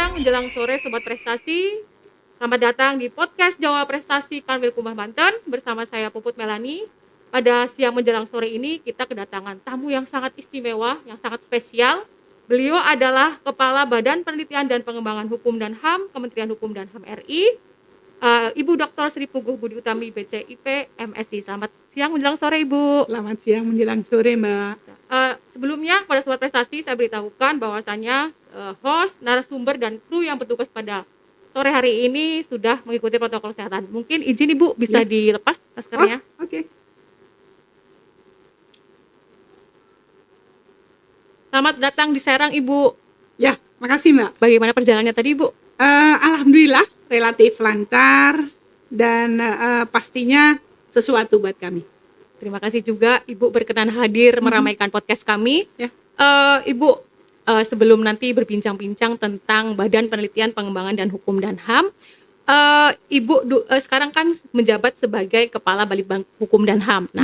siang menjelang sore Sobat Prestasi. Selamat datang di podcast Jawa Prestasi Kanwil Kumham Banten bersama saya Puput Melani. Pada siang menjelang sore ini kita kedatangan tamu yang sangat istimewa, yang sangat spesial. Beliau adalah Kepala Badan Penelitian dan Pengembangan Hukum dan HAM Kementerian Hukum dan HAM RI, Ibu Dr. Sri Puguh Budi Utami BCIP MSD. Selamat siang menjelang sore Ibu. Selamat siang menjelang sore Mbak. Sebelumnya kepada Sobat Prestasi saya beritahukan bahwasannya host, narasumber dan kru yang bertugas pada sore hari ini sudah mengikuti protokol kesehatan. Mungkin izin Ibu bisa dilepas maskernya. Oke. Selamat datang di Serang Ibu. Ya, makasih Mbak. Bagaimana perjalanannya tadi Ibu? Alhamdulillah relatif lancar dan pastinya sesuatu buat kami. Terima kasih juga Ibu berkenan hadir meramaikan podcast kami. Ya. Ibu, sebelum nanti berbincang-bincang tentang Badan Penelitian Pengembangan dan Hukum dan HAM, Ibu sekarang kan menjabat sebagai Kepala Balitbang Hukum dan HAM. Nah,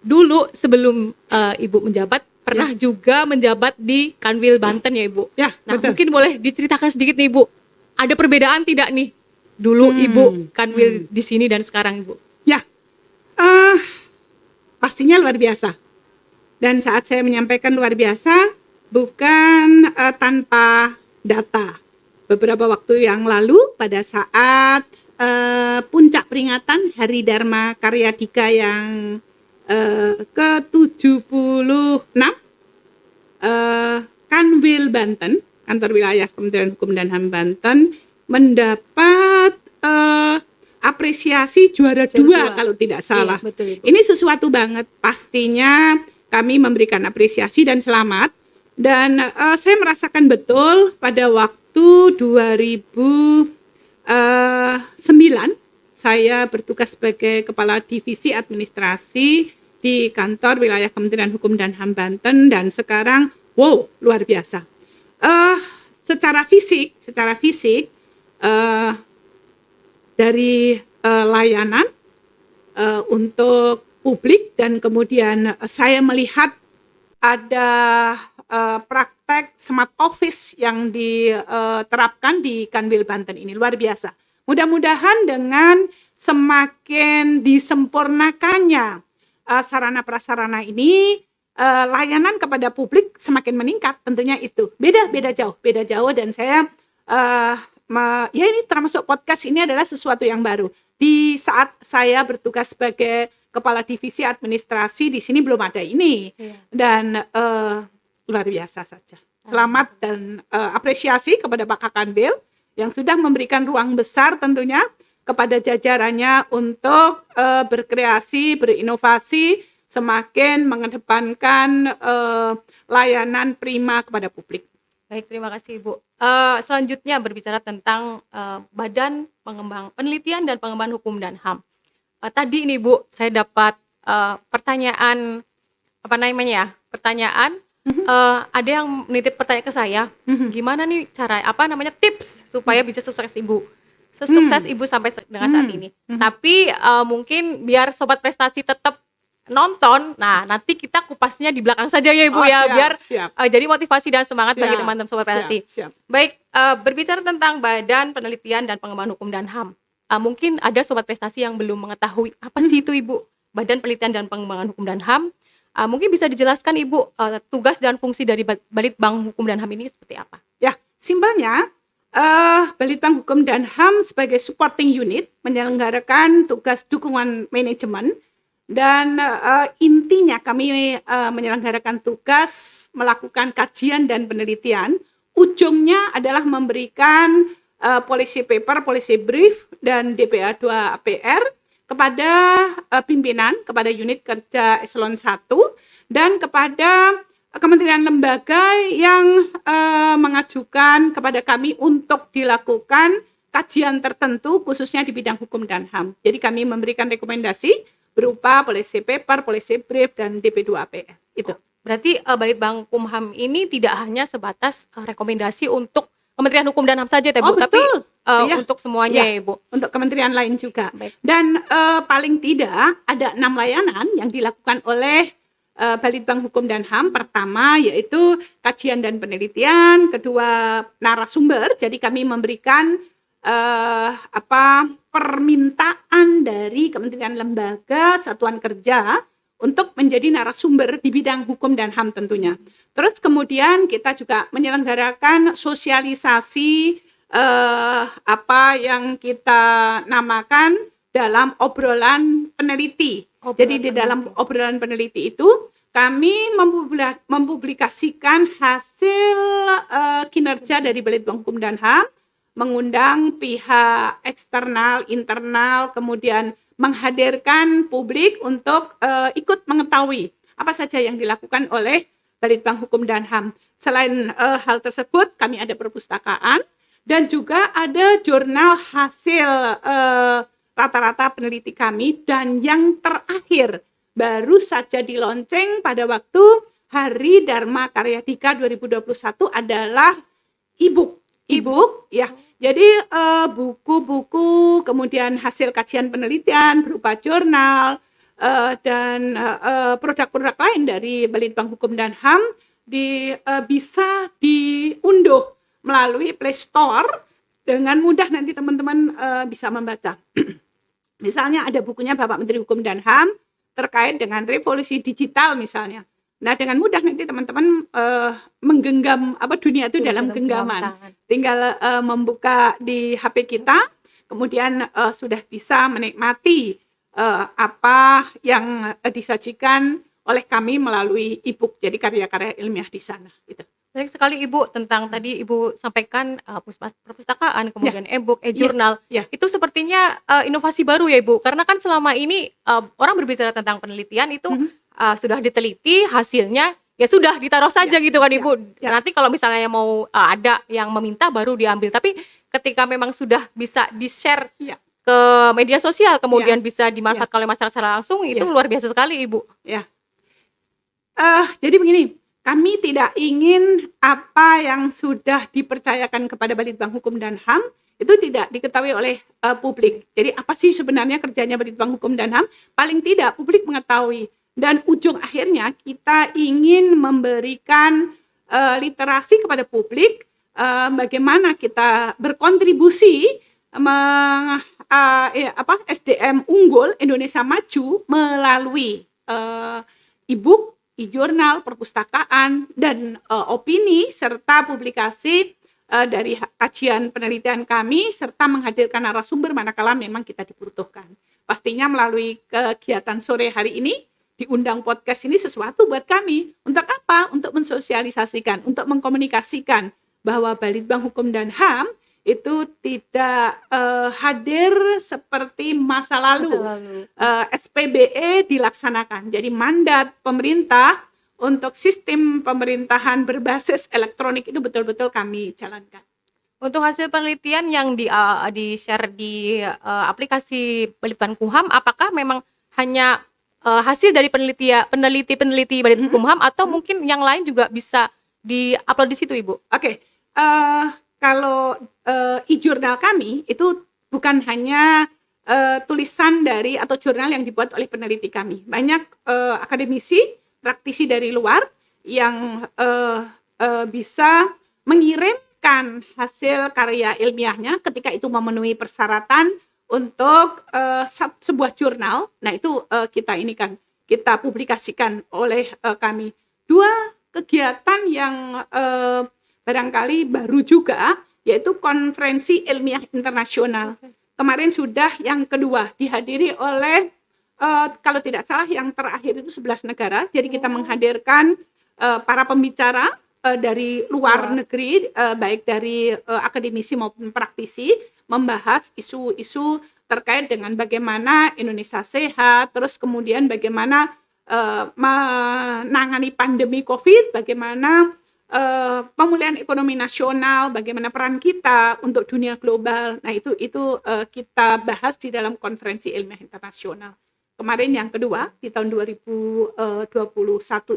dulu sebelum Ibu menjabat pernah juga menjabat di Kanwil Banten ya Ibu. Ya, nah betul. mungkin boleh diceritakan sedikit nih Ibu. Ada perbedaan tidak nih dulu Ibu Kanwil di sini dan sekarang Ibu? Ya, pastinya luar biasa. Dan saat saya menyampaikan luar biasa, bukan tanpa data. Beberapa waktu yang lalu, pada saat puncak peringatan Hari Dharma Karya Dika yang ke-76, Kanwil Banten, Kantor Wilayah Kementerian Hukum dan HAM Banten, mendapat apresiasi juara dua kalau tidak salah. Iya, betul, Ibu. Ini sesuatu banget, pastinya kami memberikan apresiasi dan selamat. Dan saya merasakan betul pada waktu 2009 saya bertugas sebagai Kepala Divisi Administrasi di Kantor Wilayah Kementerian Hukum dan HAM Banten, dan sekarang wow, luar biasa. Secara fisik dari layanan untuk publik, dan kemudian saya melihat ada praktek smart office yang diterapkan di Kanwil Banten ini luar biasa. Mudah-mudahan dengan semakin disempurnakannya sarana prasarana ini, layanan kepada publik semakin meningkat. Tentunya itu beda jauh, dan saya ya ini termasuk podcast ini adalah sesuatu yang baru. Di saat saya bertugas sebagai Kepala Divisi Administrasi di sini belum ada ini, dan luar biasa saja. Selamat dan apresiasi kepada Pak Kakanwil yang sudah memberikan ruang besar tentunya kepada jajarannya untuk berkreasi, berinovasi, semakin mengedepankan layanan prima kepada publik. Baik, terima kasih Ibu. Selanjutnya berbicara tentang Badan Penelitian dan Pengembangan Hukum dan HAM. Tadi ini Bu, saya dapat pertanyaan ada yang menitip pertanyaan ke saya, gimana nih cara tips supaya bisa sukses Ibu. Sesukses Ibu sampai dengan saat ini. Tapi mungkin biar Sobat Prestasi tetap nonton, nah nanti kita kupasnya di belakang saja ya Ibu biar jadi motivasi dan semangat bagi teman-teman Sobat Prestasi. Baik, berbicara tentang Badan Penelitian dan Pengembangan Hukum dan HAM, mungkin ada Sobat Prestasi yang belum mengetahui apa sih itu Ibu Badan Penelitian dan Pengembangan Hukum dan HAM. Mungkin bisa dijelaskan Ibu tugas dan fungsi dari Balitbang Hukum dan HAM ini seperti apa? Ya, simpelnya Balitbang Hukum dan HAM sebagai supporting unit menyelenggarakan tugas dukungan manajemen, dan intinya kami menyelenggarakan tugas melakukan kajian dan penelitian. Ujungnya adalah memberikan policy paper, policy brief, dan DPA 2 PR kepada pimpinan, kepada unit kerja eselon 1, dan kepada kementerian lembaga yang mengajukan kepada kami untuk dilakukan kajian tertentu khususnya di bidang hukum dan HAM. Jadi kami memberikan rekomendasi berupa policy paper, policy brief, dan DP2APR. Itu. Berarti Balitbang Kumham ini tidak hanya sebatas rekomendasi untuk Kementerian Hukum dan HAM saja ya Bu, tapi untuk semuanya ya Bu. Untuk kementerian lain juga. Baik. Dan paling tidak ada 6 layanan yang dilakukan oleh Balitbank Hukum dan HAM. Pertama yaitu kajian dan penelitian, kedua narasumber. Jadi kami memberikan permintaan dari kementerian lembaga, satuan kerja untuk menjadi narasumber di bidang hukum dan HAM tentunya. Terus kemudian kita juga menyelenggarakan sosialisasi apa yang kita namakan dalam obrolan peneliti. Jadi di dalam obrolan peneliti itu kami mempublikasikan hasil kinerja dari Balitbank Hukum dan HAM, mengundang pihak eksternal, internal, kemudian menghadirkan publik untuk ikut mengetahui apa saja yang dilakukan oleh Balitbank Hukum dan HAM. Selain hal tersebut, kami ada perpustakaan dan juga ada jurnal hasil rata-rata peneliti kami, dan yang terakhir baru saja dilonceng pada waktu Hari Dharma Karya Dika 2021 adalah e-book ya. Jadi buku-buku, kemudian hasil kajian penelitian berupa jurnal dan produk-produk lain dari Balitbank Hukum dan HAM bisa diunduh melalui Play Store dengan mudah, nanti teman-teman bisa membaca. Misalnya ada bukunya Bapak Menteri Hukum dan HAM terkait dengan revolusi digital misalnya. Nah, dengan mudah nanti teman-teman menggenggam dunia itu dalam genggaman. Tinggal membuka di HP kita, kemudian sudah bisa menikmati apa yang disajikan oleh kami melalui e-book. Jadi karya-karya ilmiah di sana. Gitu. Baik sekali Ibu, tentang tadi Ibu sampaikan perpustakaan, kemudian e-book, e-jurnal. Itu sepertinya inovasi baru ya Ibu, karena kan selama ini orang berbicara tentang penelitian itu sudah diteliti, hasilnya ya sudah ditaruh saja gitu kan Ibu. Nanti kalau misalnya mau ada yang meminta baru diambil, tapi ketika memang sudah bisa di-share ke media sosial, kemudian bisa dimanfaatkan oleh masyarakat secara langsung, itu luar biasa sekali Ibu. Jadi begini, kami tidak ingin apa yang sudah dipercayakan kepada Balitbank Hukum dan HAM itu tidak diketahui oleh publik. Jadi apa sih sebenarnya kerjanya Balitbank Hukum dan HAM? Paling tidak publik mengetahui. Dan ujung akhirnya kita ingin memberikan literasi kepada publik, bagaimana kita berkontribusi SDM unggul Indonesia maju melalui e-book, e-jurnal, perpustakaan, dan opini serta publikasi dari kajian penelitian kami, serta menghadirkan narasumber manakala memang kita dibutuhkan. Pastinya melalui kegiatan sore hari ini, diundang podcast ini sesuatu buat kami. Untuk apa? Untuk mensosialisasikan, untuk mengkomunikasikan bahwa Balitbank Hukum dan HAM itu tidak hadir seperti masa lalu. SPBE dilaksanakan. Jadi mandat pemerintah untuk sistem pemerintahan berbasis elektronik itu betul-betul kami jalankan. Untuk hasil penelitian yang di-share di aplikasi Balitbank Kumham, apakah memang hanya hasil dari peneliti Balitbank Kumham atau mungkin yang lain juga bisa di-upload di situ, Ibu? Oke. Kalau e-jurnal kami itu bukan hanya tulisan dari atau jurnal yang dibuat oleh peneliti kami. Banyak akademisi, praktisi dari luar yang bisa mengirimkan hasil karya ilmiahnya ketika itu memenuhi persyaratan untuk sebuah jurnal. Nah itu kita publikasikan oleh kami. Dua kegiatan yang barangkali baru juga, yaitu konferensi ilmiah internasional. Kemarin sudah yang kedua dihadiri oleh kalau tidak salah yang terakhir itu 11 negara. Jadi kita menghadirkan para pembicara dari luar negeri, baik dari akademisi maupun praktisi, membahas isu-isu terkait dengan bagaimana Indonesia sehat, terus kemudian bagaimana menangani pandemi COVID, bagaimana pemulihan ekonomi nasional, bagaimana peran kita untuk dunia global. Nah itu kita bahas di dalam konferensi ilmiah internasional. Kemarin yang kedua di tahun 2021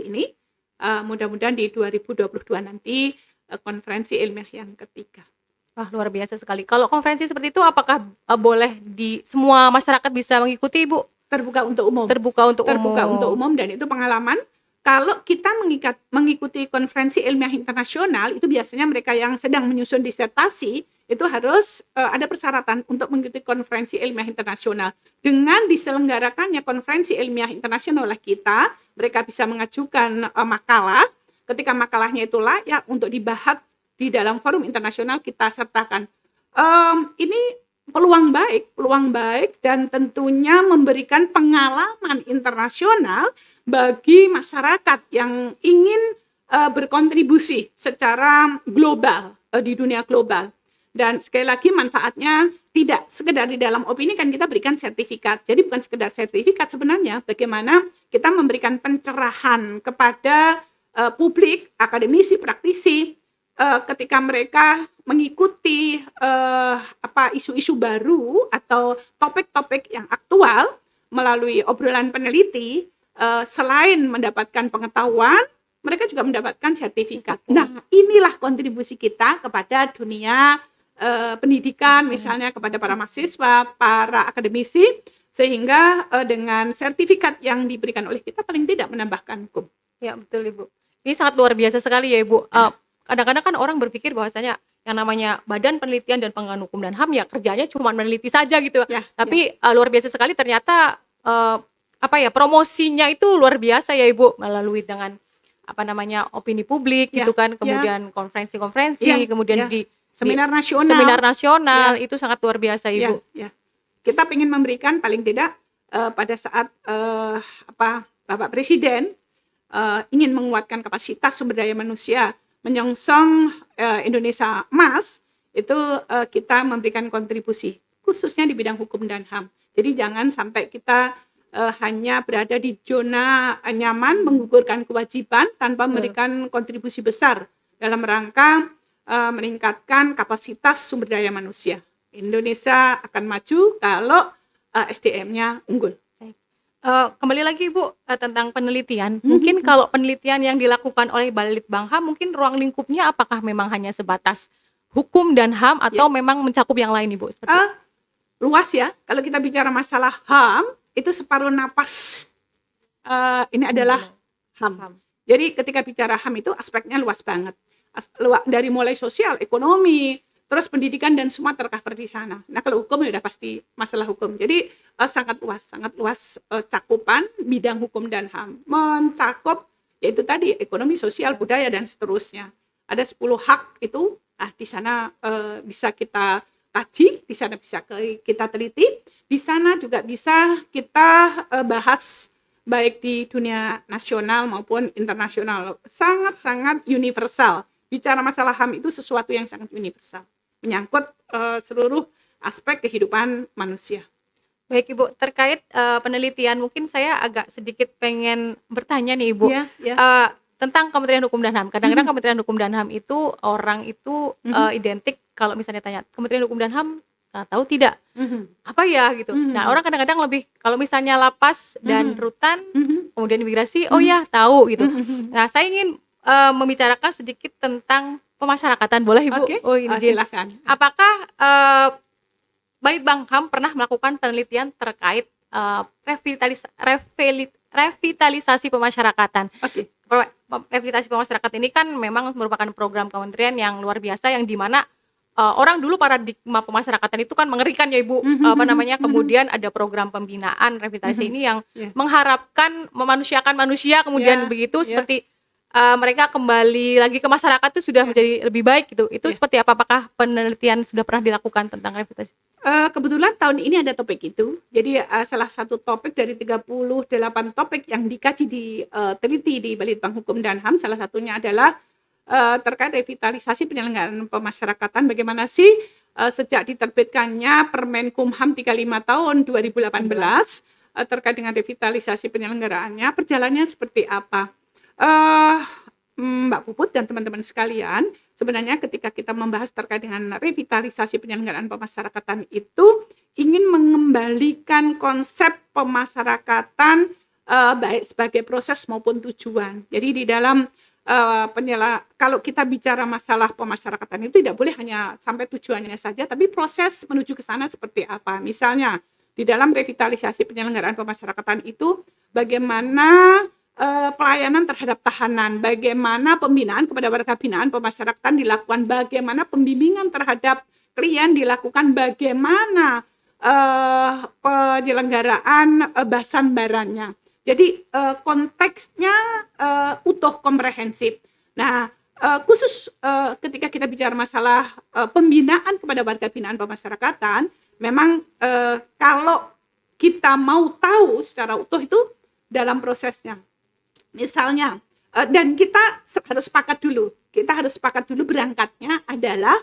ini, mudah-mudahan di 2022 nanti konferensi ilmiah yang ketiga. Wah, luar biasa sekali. Kalau konferensi seperti itu apakah boleh di semua masyarakat bisa mengikuti, Bu? Terbuka untuk umum. Terbuka untuk umum, dan itu pengalaman Kalau kita mengikuti konferensi ilmiah internasional, itu biasanya mereka yang sedang menyusun disertasi, itu harus ada persyaratan untuk mengikuti konferensi ilmiah internasional. Dengan diselenggarakannya konferensi ilmiah internasional oleh kita, mereka bisa mengajukan makalah. Ketika makalahnya itu layak untuk dibahas di dalam forum internasional, kita sertakan. Ini peluang baik dan tentunya memberikan pengalaman internasional bagi masyarakat yang ingin berkontribusi secara global di dunia global. Dan sekali lagi manfaatnya tidak sekedar di dalam opini, kan kita berikan sertifikat. Jadi bukan sekedar sertifikat, sebenarnya bagaimana kita memberikan pencerahan kepada publik, akademisi, praktisi ketika mereka mengikuti isu-isu baru atau topik-topik yang aktual melalui obrolan peneliti. Selain mendapatkan pengetahuan, mereka juga mendapatkan sertifikat. Nah, inilah kontribusi kita kepada dunia pendidikan, misalnya kepada para mahasiswa, para akademisi, sehingga dengan sertifikat yang diberikan oleh kita paling tidak menambahkan hukum. Ya, betul Ibu. Ini sangat luar biasa sekali ya Ibu. Kadang-kadang kan orang berpikir bahwasanya yang namanya Badan Penelitian dan Pengembangan Hukum dan HAM ya kerjanya cuma meneliti saja gitu. Ya, Tapi luar biasa sekali ternyata promosinya itu luar biasa ya Ibu, melalui dengan opini publik gitu kan, kemudian konferensi-konferensi, kemudian di seminar nasional. Itu sangat luar biasa Ibu. Kita ingin memberikan paling tidak pada saat Bapak Presiden ingin menguatkan kapasitas sumber daya manusia menyongsong Indonesia Emas, itu kita memberikan kontribusi khususnya di bidang hukum dan HAM. Jadi jangan sampai kita hanya berada di zona nyaman, menggugurkan kewajiban tanpa memberikan kontribusi besar dalam rangka meningkatkan kapasitas sumber daya manusia. Indonesia akan maju kalau SDM-nya unggul. Kembali lagi Bu, tentang penelitian. Mungkin kalau penelitian yang dilakukan oleh Balitbang-HAM, mungkin ruang lingkupnya apakah memang hanya sebatas hukum dan HAM atau memang mencakup yang lain Ibu? Luas ya. Kalau kita bicara masalah HAM, itu separuh napas ini adalah HAM. Jadi ketika bicara HAM itu aspeknya luas banget. Dari mulai sosial, ekonomi, terus pendidikan dan semua tercover di sana. Nah, kalau hukum ya udah pasti masalah hukum. Jadi sangat luas cakupan bidang hukum dan HAM. Mencakup yaitu tadi ekonomi, sosial, budaya dan seterusnya. Ada 10 hak itu, di sana bisa kita kaji, di sana bisa kita teliti, di sana juga bisa kita bahas baik di dunia nasional maupun internasional. Sangat-sangat universal. Bicara masalah HAM itu sesuatu yang sangat universal, menyangkut seluruh aspek kehidupan manusia. Baik Ibu, terkait penelitian mungkin saya agak sedikit pengen bertanya nih Ibu. Tentang Kementerian Hukum dan HAM. Kadang-kadang Kementerian Hukum dan HAM itu orang itu identik kalau misalnya tanya Kementerian Hukum dan HAM tahu tidak? Apa ya gitu. Nah, orang kadang-kadang lebih kalau misalnya lapas dan rutan, kemudian imigrasi, oh ya tahu gitu. Nah, saya ingin membicarakan sedikit tentang pemasyarakatan, boleh Ibu? Oke, silakan. Apakah Balitbang-HAM pernah melakukan penelitian terkait revitalisasi pemasyarakatan? Oke. Revitalisasi pemasyarakatan ini kan memang merupakan program kementerian yang luar biasa, yang dimana orang dulu paradigma pemasyarakatan itu kan mengerikan ya Ibu. Kemudian ada program pembinaan revitalisasi ini yang mengharapkan memanusiakan manusia, kemudian begitu seperti mereka kembali lagi ke masyarakat itu sudah menjadi lebih baik gitu. Itu seperti apa? Apakah penelitian sudah pernah dilakukan tentang revitalisasi? Kebetulan tahun ini ada topik itu. Jadi salah satu topik dari 38 topik yang dikaji teliti di Balitbang Hukum dan HAM, salah satunya adalah terkait revitalisasi penyelenggaraan pemasyarakatan. Bagaimana sih sejak diterbitkannya Permen Kumham 35 tahun 2018 terkait dengan revitalisasi penyelenggaraannya, perjalanannya seperti apa? Mbak Puput dan teman-teman sekalian, sebenarnya ketika kita membahas terkait dengan revitalisasi penyelenggaraan pemasyarakatan itu ingin mengembalikan konsep pemasyarakatan baik sebagai proses maupun tujuan. Jadi di dalam kalau kita bicara masalah pemasyarakatan itu tidak boleh hanya sampai tujuannya saja, tapi proses menuju ke sana seperti apa. Misalnya di dalam revitalisasi penyelenggaraan pemasyarakatan itu bagaimana pelayanan terhadap tahanan, bagaimana pembinaan kepada warga binaan pemasyarakatan dilakukan, bagaimana pembimbingan terhadap klien dilakukan, bagaimana penyelenggaraan basanbarannya. Jadi konteksnya utuh komprehensif. Nah, khusus ketika kita bicara masalah pembinaan kepada warga binaan pemasyarakatan, memang kalau kita mau tahu secara utuh itu dalam prosesnya. Misalnya, dan kita harus sepakat dulu berangkatnya adalah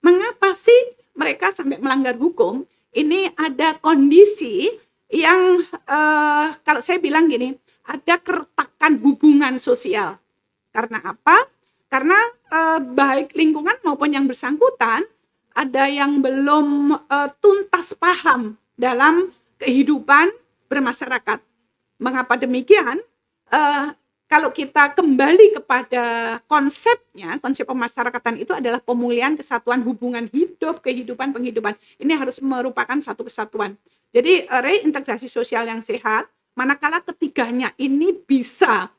mengapa sih mereka sampai melanggar hukum. Ini ada kondisi yang kalau saya bilang gini, ada keretakan hubungan sosial. Karena apa? Karena baik lingkungan maupun yang bersangkutan ada yang belum tuntas paham dalam kehidupan bermasyarakat. Mengapa demikian? Kalau kita kembali kepada konsepnya, konsep pemasyarakatan itu adalah pemulihan kesatuan hubungan hidup, kehidupan, penghidupan. Ini harus merupakan satu kesatuan. Jadi reintegrasi sosial yang sehat, manakala ketiganya ini bisa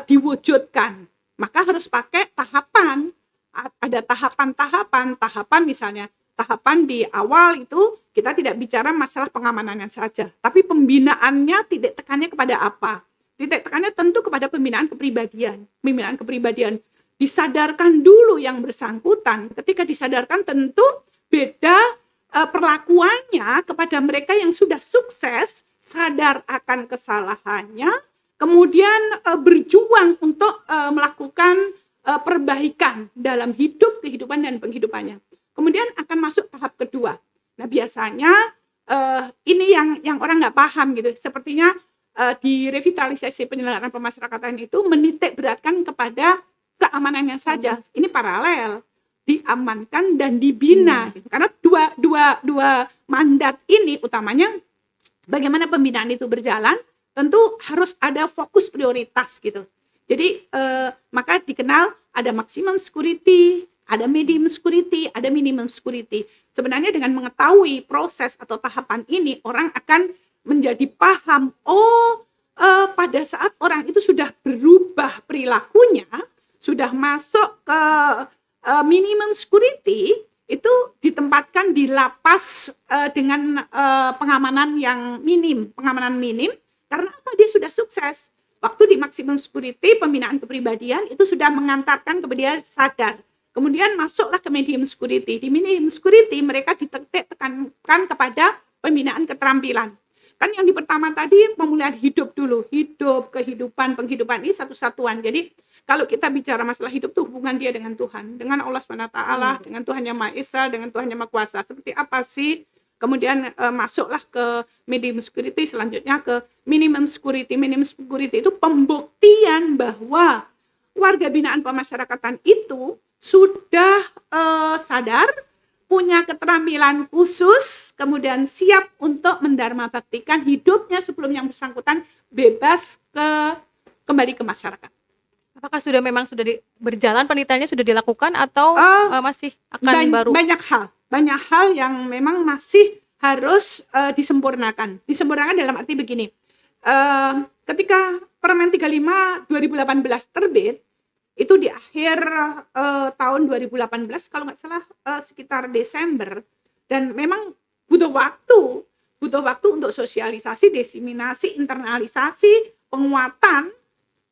diwujudkan, maka harus pakai tahapan. Ada tahapan misalnya. Tahapan di awal itu kita tidak bicara masalah pengamanannya saja, tapi pembinaannya titik tekannya kepada apa? Titik tekannya tentu kepada pembinaan kepribadian. Pembinaan kepribadian disadarkan dulu yang bersangkutan. Ketika disadarkan tentu beda perlakuannya kepada mereka yang sudah sukses, sadar akan kesalahannya, kemudian berjuang untuk melakukan perbaikan dalam hidup, kehidupan, dan penghidupannya. Kemudian akan masuk tahap kedua. Nah, biasanya ini yang orang nggak paham gitu. Sepertinya di revitalisasi penyelenggaraan pemasyarakatan itu menitik beratkan kepada keamanannya saja. Ini paralel, diamankan dan dibina. Gitu. Karena dua mandat ini utamanya bagaimana pembinaan itu berjalan, tentu harus ada fokus prioritas gitu. Jadi maka dikenal ada maximum security, ada medium security, ada minimum security. Sebenarnya dengan mengetahui proses atau tahapan ini, orang akan menjadi paham, pada saat orang itu sudah berubah perilakunya, sudah masuk ke minimum security, itu ditempatkan di lapas dengan pengamanan minim, karena apa? Dia sudah sukses. Waktu di maximum security, pembinaan kepribadian itu sudah mengantarkan kepada dia sadar. Kemudian masuklah ke medium security. Di medium security mereka ditekankan kepada pembinaan keterampilan. Kan yang di pertama tadi pemulihan hidup dulu. Hidup, kehidupan, penghidupan ini satu satuan. Jadi kalau kita bicara masalah hidup tuh hubungan dia dengan Tuhan. Dengan Allah SWT, dengan Tuhan Yang Maha Esa, dengan Tuhan Yang Maha Kuasa. Seperti apa sih? Kemudian masuklah ke medium security, selanjutnya ke minimum security. Minimum security itu pembuktian bahwa warga binaan pemasyarakatan itu sudah sadar, punya keterampilan khusus, kemudian siap untuk mendharma baktikan hidupnya sebelum yang bersangkutan bebas kembali ke masyarakat. Apakah sudah berjalan penelitiannya sudah dilakukan atau masih akan baru? Banyak hal yang memang masih harus disempurnakan. Disempurnakan dalam arti begini, ketika Permen 35 2018 terbit, itu di akhir tahun 2018, kalau nggak salah sekitar Desember, dan memang butuh waktu untuk sosialisasi, desiminasi, internalisasi, penguatan,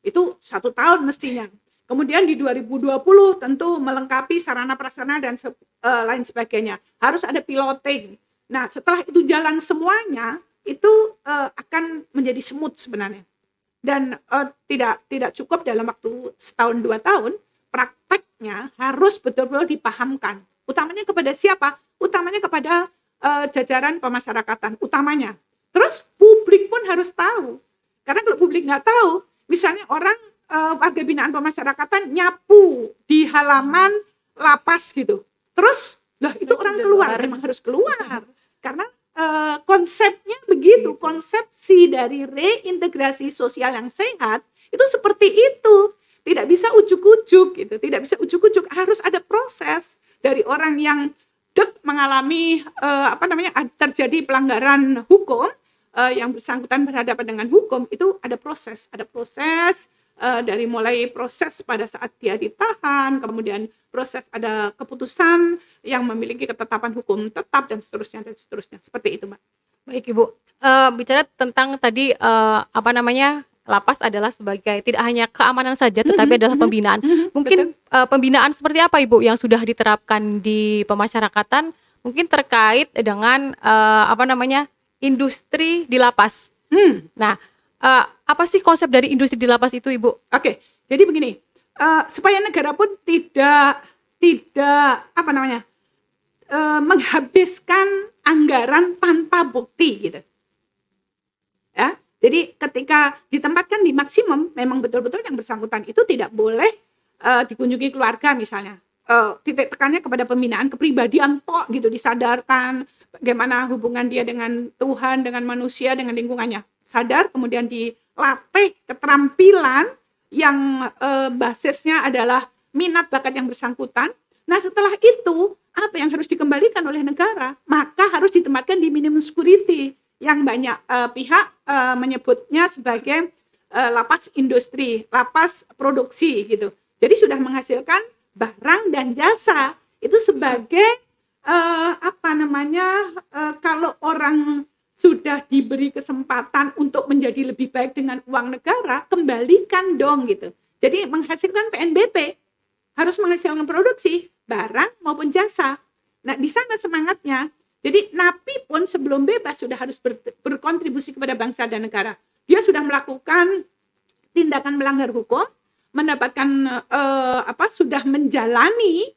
itu 1 tahun mestinya. Kemudian di 2020 tentu melengkapi sarana prasarana dan lain sebagainya. Harus ada piloting. Nah, setelah itu jalan semuanya, itu akan menjadi smooth sebenarnya. Dan tidak cukup dalam waktu 1-2 tahun, prakteknya harus betul-betul dipahamkan. Utamanya kepada siapa? Utamanya kepada jajaran pemasyarakatan, utamanya. Terus publik pun harus tahu. Karena kalau publik nggak tahu, misalnya orang warga binaan pemasyarakatan nyapu di halaman lapas gitu. Terus, itu orang keluar, memang harus keluar. Karena konsepnya begitu, konsepsi dari reintegrasi sosial yang sehat itu seperti itu. Tidak bisa ujuk-ujuk gitu, harus ada proses dari orang yang mengalami terjadi pelanggaran hukum, yang bersangkutan berhadapan dengan hukum itu ada proses dari mulai proses pada saat dia ditahan, kemudian proses ada keputusan yang memiliki ketetapan hukum tetap dan seterusnya seperti itu, Mbak. Baik Ibu, bicara tentang tadi, lapas adalah sebagai tidak hanya keamanan saja tetapi adalah pembinaan. Mungkin, pembinaan seperti apa Ibu yang sudah diterapkan di pemasyarakatan, mungkin terkait dengan, industri di lapas? Nah, apa sih konsep dari industri di lapas itu Ibu? Oke, jadi begini, supaya negara pun tidak menghabiskan anggaran tanpa bukti gitu. Ya, jadi ketika ditempatkan di maksimum, memang betul-betul yang bersangkutan itu tidak boleh dikunjungi keluarga misalnya. Titik tekannya kepada pembinaan kepribadian tok gitu, disadarkan bagaimana hubungan dia dengan Tuhan, dengan manusia, dengan lingkungannya. Sadar, kemudian dilatih keterampilan yang basisnya adalah minat bakat yang bersangkutan. Nah, setelah itu apa yang harus dikembalikan oleh negara? Maka harus ditempatkan di minimum security yang banyak pihak menyebutnya sebagai lapas industri, lapas produksi gitu. Jadi sudah menghasilkan barang dan jasa itu sebagai kalau orang sudah diberi kesempatan untuk menjadi lebih baik dengan uang negara, kembalikan dong gitu. Jadi menghasilkan PNBP harus menghasilkan produksi barang maupun jasa. Nah, di sana semangatnya. Jadi napi pun sebelum bebas sudah harus berkontribusi kepada bangsa dan negara. Dia sudah melakukan tindakan melanggar hukum, mendapatkan sudah menjalani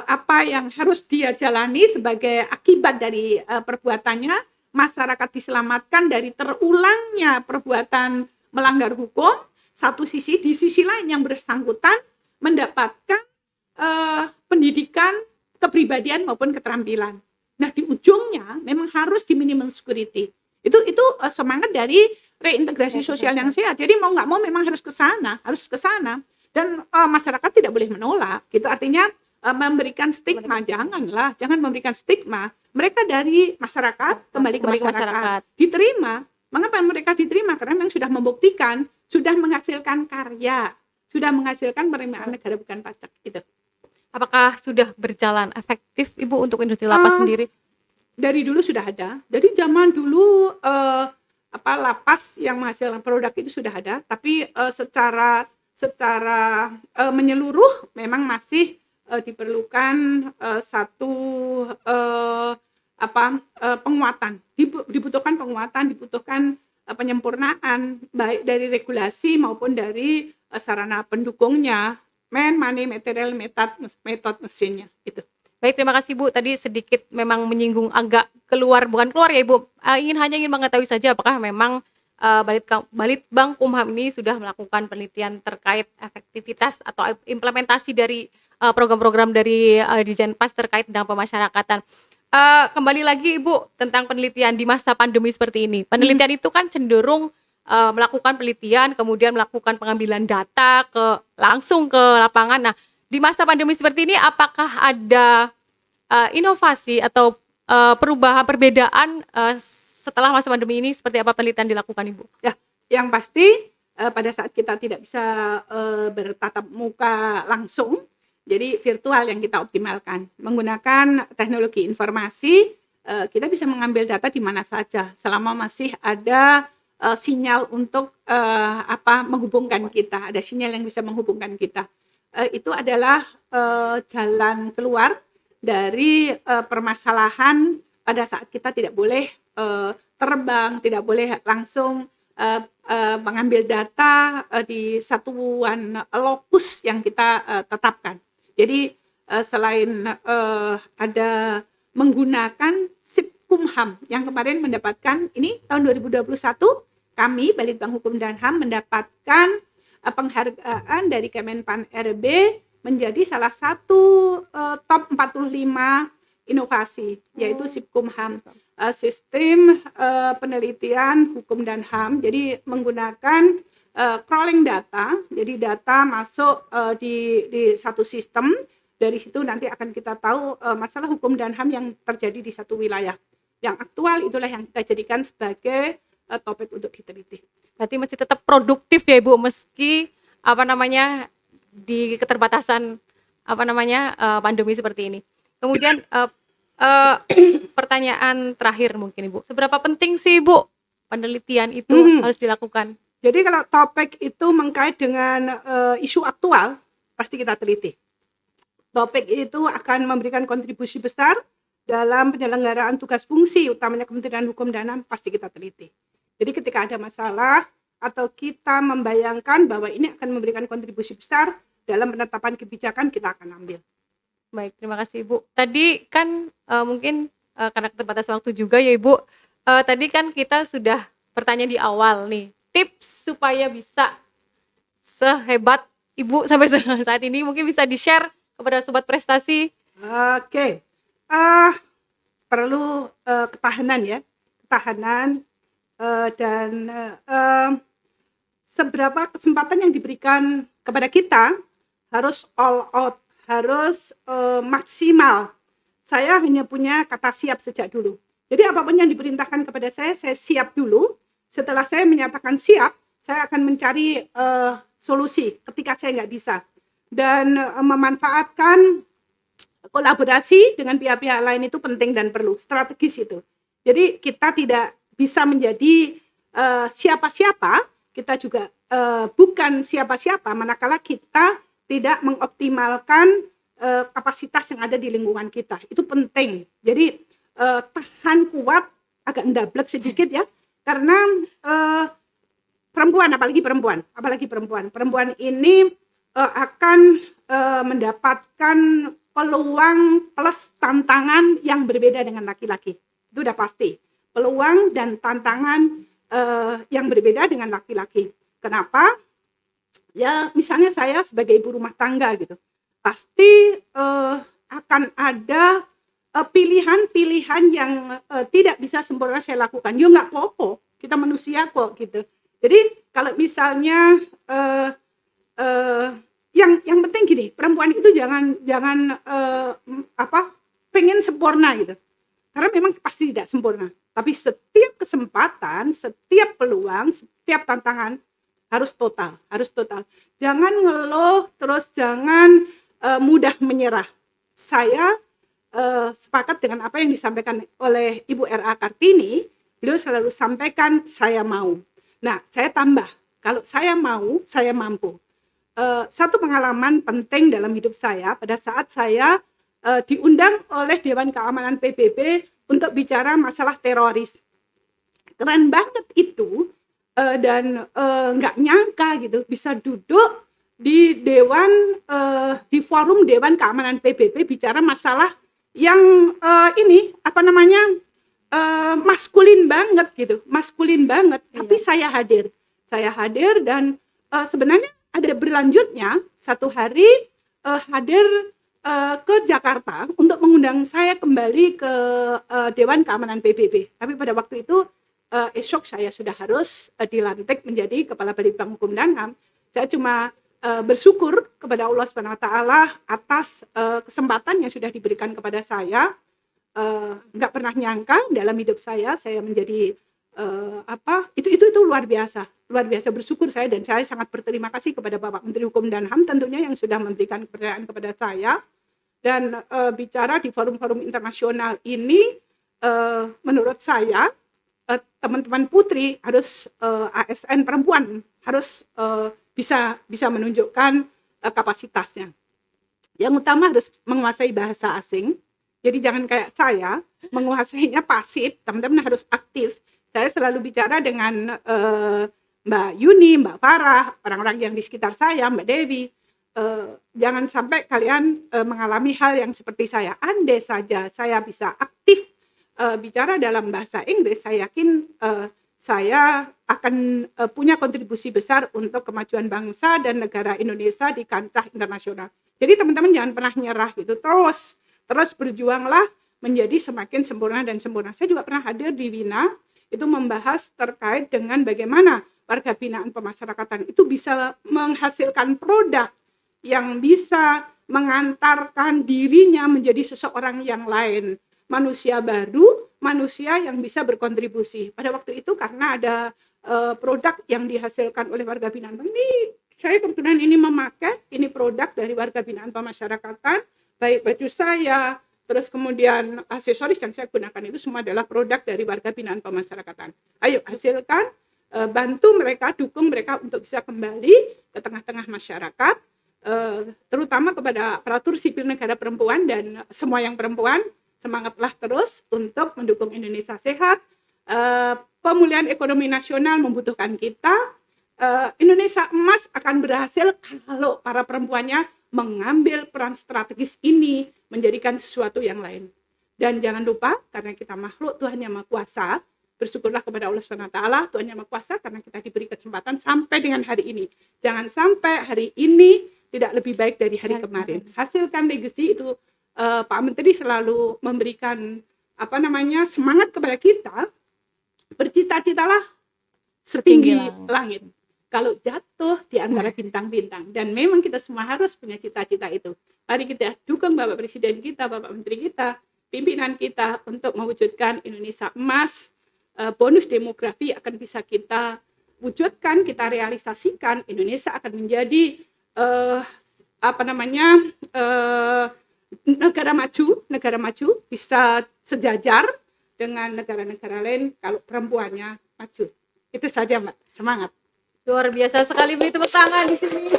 apa yang harus dia jalani sebagai akibat dari perbuatannya. Masyarakat diselamatkan dari terulangnya perbuatan melanggar hukum. Satu sisi, di sisi lain yang bersangkutan mendapatkan pendidikan kepribadian maupun keterampilan. Nah, di ujungnya memang harus di minimum security. Itu semangat dari reintegrasi sosial yang sehat. Jadi mau nggak mau memang harus ke sana. Dan masyarakat tidak boleh menolak. Gitu artinya memberikan stigma, jangan memberikan stigma. Mereka dari masyarakat kembali ke masyarakat. Diterima. Mengapa mereka diterima? Karena memang sudah membuktikan, sudah menghasilkan karya, sudah menghasilkan penerimaan negara bukan pajak gitu. Apakah sudah berjalan efektif Ibu untuk industri lapas sendiri? Dari dulu sudah ada. Jadi zaman dulu lapas yang menghasilkan produk itu sudah ada, tapi secara menyeluruh memang masih diperlukan penguatan. Dibutuhkan penyempurnaan baik dari regulasi maupun dari sarana pendukungnya. Money, material, method mesinnya gitu. Baik, terima kasih Bu. Tadi sedikit memang menyinggung agak bukan keluar ya Ibu. Ingin mengetahui saja apakah memang Balitbang Kumham ini sudah melakukan penelitian terkait efektivitas atau implementasi dari program-program dari Dijenpas terkait dengan pemasyarakatan. Kembali lagi Ibu tentang penelitian di masa pandemi seperti ini. Penelitian itu kan cenderung melakukan penelitian, kemudian melakukan pengambilan data langsung ke lapangan. Nah, di masa pandemi seperti ini, apakah ada inovasi atau perbedaan setelah masa pandemi ini? Seperti apa penelitian dilakukan, Ibu? Ya, yang pasti pada saat kita tidak bisa bertatap muka langsung, jadi virtual yang kita optimalkan. Menggunakan teknologi informasi, kita bisa mengambil data di mana saja, selama masih ada sinyal untuk menghubungkan kita, ada sinyal yang bisa menghubungkan kita. Itu adalah jalan keluar dari permasalahan pada saat kita tidak boleh terbang, tidak boleh langsung mengambil data di satuan lokus yang kita tetapkan. Jadi selain ada menggunakan Sipkumham yang kemarin mendapatkan, ini tahun 2021, kami Balitbang Hukum dan HAM mendapatkan penghargaan dari Kemenpan RB menjadi salah satu top 45 inovasi, yaitu Sipkumham, sistem penelitian hukum dan HAM. Jadi menggunakan crawling data, jadi data masuk di satu sistem, dari situ nanti akan kita tahu masalah hukum dan HAM yang terjadi di satu wilayah. yang aktual itulah yang kita jadikan sebagai topik untuk diteliti. Berarti masih tetap produktif ya Ibu, meski di keterbatasan pandemi seperti ini. Kemudian pertanyaan terakhir mungkin Ibu, seberapa penting sih Ibu penelitian itu harus dilakukan? Jadi kalau topik itu mengkait dengan isu aktual, pasti kita teliti. Topik itu akan memberikan kontribusi besar dalam penyelenggaraan tugas fungsi, utamanya Kementerian Hukum dan HAM, pasti kita teliti. Jadi ketika ada masalah atau kita membayangkan bahwa ini akan memberikan kontribusi besar dalam penetapan kebijakan, kita akan ambil. Baik, terima kasih Ibu. Tadi kan mungkin karena keterbatasan waktu juga ya Ibu, tadi kan kita sudah bertanya di awal nih, tips supaya bisa sehebat Ibu sampai saat ini, mungkin bisa di-share kepada Sobat Prestasi. Oke. Perlu ketahanan ya, dan seberapa kesempatan yang diberikan kepada kita harus all out, harus maksimal. Saya hanya punya kata siap sejak dulu. Jadi apapun yang diperintahkan kepada saya siap dulu. Setelah saya menyatakan siap, saya akan mencari solusi ketika saya nggak bisa. Dan memanfaatkan kolaborasi dengan pihak-pihak lain itu penting dan perlu, strategis itu. Jadi kita tidak bisa menjadi siapa-siapa, kita juga bukan siapa-siapa manakala kita tidak mengoptimalkan kapasitas yang ada di lingkungan kita. Itu penting. Jadi tahan kuat, agak ndablek sedikit ya, karena apalagi perempuan ini akan mendapatkan peluang plus tantangan yang berbeda dengan laki-laki. Itu udah pasti. Peluang dan tantangan yang berbeda dengan laki-laki. Kenapa? Ya misalnya saya sebagai ibu rumah tangga gitu, pasti akan ada pilihan-pilihan yang tidak bisa sempurna saya lakukan. Ya nggak apa-apa, kita manusia kok gitu. Jadi kalau misalnya yang penting gini, perempuan itu jangan pengen sempurna gitu. Karena memang pasti tidak sempurna. Tapi setiap kesempatan, setiap peluang, setiap tantangan harus total. Jangan ngeluh, terus jangan mudah menyerah. Saya sepakat dengan apa yang disampaikan oleh Ibu R.A. Kartini. Beliau selalu sampaikan saya mau. Nah, saya tambah, kalau saya mau, saya mampu. Satu pengalaman penting dalam hidup saya pada saat saya diundang oleh Dewan Keamanan PBB untuk bicara masalah teroris. Keren banget itu, dan nggak nyangka gitu bisa duduk di di forum Dewan Keamanan PBB bicara masalah yang maskulin banget gitu, Tapi saya hadir dan sebenarnya ada berlanjutnya satu hari hadir ke Jakarta untuk mengundang saya kembali ke Dewan Keamanan PBB. Tapi pada waktu itu esok saya sudah harus dilantik menjadi Kepala Balitbang Hukum dan HAM. Saya cuma bersyukur kepada Allah SWT atas kesempatan yang sudah diberikan kepada saya. Nggak pernah nyangka dalam hidup saya menjadi itu luar biasa bersyukur saya, dan saya sangat berterima kasih kepada Bapak Menteri Hukum dan HAM tentunya yang sudah memberikan kepercayaan kepada saya. Dan bicara di forum-forum internasional ini, menurut saya teman-teman putri harus ASN perempuan harus bisa menunjukkan kapasitasnya. Yang utama harus menguasai bahasa asing. Jadi jangan kayak saya menguasainya pasif, teman-teman harus aktif. Saya selalu bicara dengan Mbak Yuni, Mbak Farah, orang-orang yang di sekitar saya, Mbak Dewi. Jangan sampai kalian mengalami hal yang seperti saya. Andai saja saya bisa aktif bicara dalam bahasa Inggris, saya yakin saya akan punya kontribusi besar untuk kemajuan bangsa dan negara Indonesia di kancah internasional. Jadi teman-teman jangan pernah nyerah gitu, terus berjuanglah menjadi semakin sempurna dan sempurna. Saya juga pernah hadir di Wina, itu membahas terkait dengan bagaimana warga binaan pemasyarakatan itu bisa menghasilkan produk yang bisa mengantarkan dirinya menjadi seseorang yang lain, manusia baru, manusia yang bisa berkontribusi. Pada waktu itu karena ada produk yang dihasilkan oleh warga binaan ini, saya kebetulan ini memakai ini produk dari warga binaan pemasyarakatan, baik baju saya, terus kemudian aksesoris yang saya gunakan itu semua adalah produk dari warga binaan pemasyarakatan. Ayo hasilkan, bantu mereka, dukung mereka untuk bisa kembali ke tengah-tengah masyarakat, terutama kepada aparatur sipil negara perempuan dan semua yang perempuan. Semangatlah terus untuk mendukung Indonesia sehat. Pemulihan ekonomi nasional membutuhkan kita. Indonesia emas akan berhasil kalau para perempuannya mengambil peran strategis ini menjadikan sesuatu yang lain. Dan jangan lupa, karena kita makhluk Tuhan Yang Maha Kuasa, bersyukurlah kepada Allah SWT, Tuhan Yang Maha Kuasa, karena kita diberi kesempatan sampai dengan hari ini. Jangan sampai hari ini tidak lebih baik dari hari kemarin. Hasilkan legacy itu. Pak Menteri selalu memberikan semangat kepada kita, bercita-citalah setinggi langit. Kalau jatuh di antara bintang-bintang, dan memang kita semua harus punya cita-cita itu. Mari kita dukung Bapak Presiden kita, Bapak Menteri kita, pimpinan kita untuk mewujudkan Indonesia emas. Bonus demografi akan bisa kita wujudkan, kita realisasikan. Indonesia akan menjadi negara maju bisa sejajar dengan negara-negara lain kalau perempuannya maju. Itu saja, Mbak. Semangat. Luar biasa sekali, beri tepuk tangan di sini.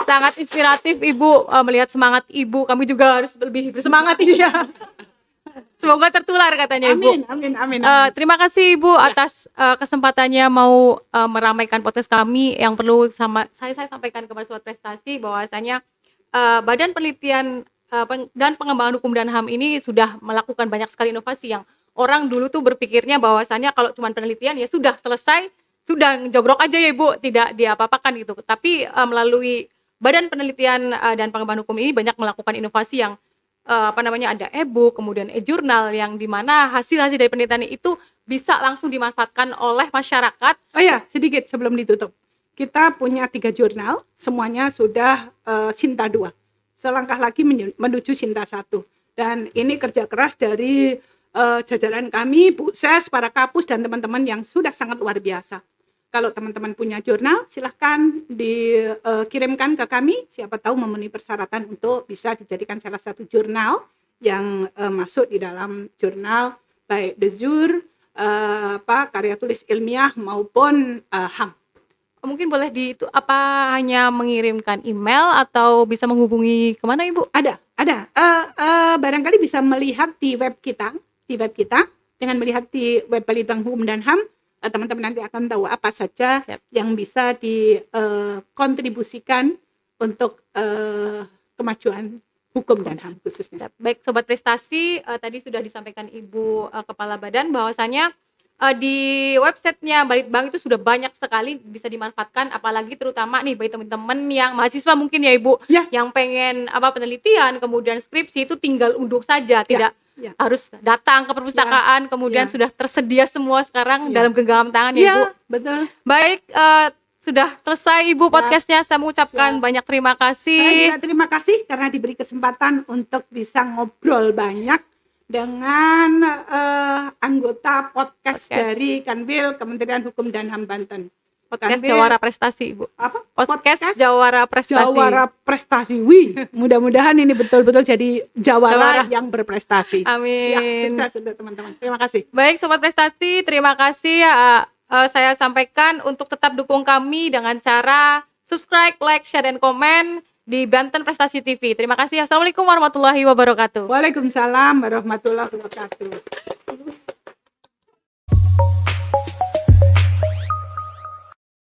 Sangat inspiratif Ibu, melihat semangat Ibu. Kami juga harus lebih bersemangat ini ya. Semoga tertular katanya Ibu. Amin. Terima kasih Ibu atas kesempatannya mau meramaikan podcast kami. Yang perlu saya sampaikan kepada Sobat Prestasi bahwasanya Badan Penelitian dan Pengembangan Hukum dan HAM ini sudah melakukan banyak sekali inovasi yang orang dulu tuh berpikirnya bahwasannya kalau cuma penelitian ya sudah selesai, sudah jogrok aja ya Ibu, tidak diapa-apakan gitu. Tapi melalui Badan Penelitian dan Pengembangan Hukum ini banyak melakukan inovasi yang ada e-book, kemudian e-jurnal yang dimana hasil-hasil dari penelitian itu bisa langsung dimanfaatkan oleh masyarakat. Oh ya, sedikit sebelum ditutup. Kita punya 3 jurnal, semuanya sudah Sinta 2. Selangkah lagi menuju Sinta 1. Dan ini kerja keras dari jajaran kami, Bu Ses, para kapus, dan teman-teman yang sudah sangat luar biasa. Kalau teman-teman punya jurnal, silahkan dikirimkan ke kami. Siapa tahu memenuhi persyaratan untuk bisa dijadikan salah satu jurnal yang masuk di dalam jurnal baik De Jure, karya tulis ilmiah maupun HAM. Mungkin boleh hanya mengirimkan email atau bisa menghubungi kemana Ibu? Ada. Barangkali bisa melihat di web kita, dengan melihat di web Balitbang Hukum dan HAM, teman-teman nanti akan tahu apa saja yang bisa dikontribusikan untuk kemajuan hukum dan HAM khususnya. Baik Sobat Prestasi, tadi sudah disampaikan Ibu Kepala Badan bahwasannya di websitenya Balitbang itu sudah banyak sekali bisa dimanfaatkan, apalagi terutama nih bagi teman-teman yang mahasiswa mungkin ya Ibu, yang pengen penelitian kemudian skripsi itu tinggal unduh saja, tidak harus datang ke perpustakaan, kemudian sudah tersedia semua sekarang dalam genggaman tangan ya Ibu. Betul. Baik, sudah selesai Ibu podcastnya. Saya mengucapkan banyak terima kasih. Saya juga terima kasih karena diberi kesempatan untuk bisa ngobrol banyak dengan anggota podcast dari Kanwil Kementerian Hukum dan HAM Banten. Podcast Jawara Prestasi Ibu. Apa? Podcast Jawara Prestasi. Jawara Prestasi. Wih, mudah-mudahan ini betul-betul jadi jawara yang berprestasi. Amin. Ya, sukses untuk teman-teman. Terima kasih. Baik Sobat Prestasi, terima kasih. Saya sampaikan untuk tetap dukung kami dengan cara subscribe, like, share, dan komen di Banten Prestasi TV. Terima kasih. Assalamualaikum warahmatullahi wabarakatuh. Waalaikumsalam warahmatullahi wabarakatuh.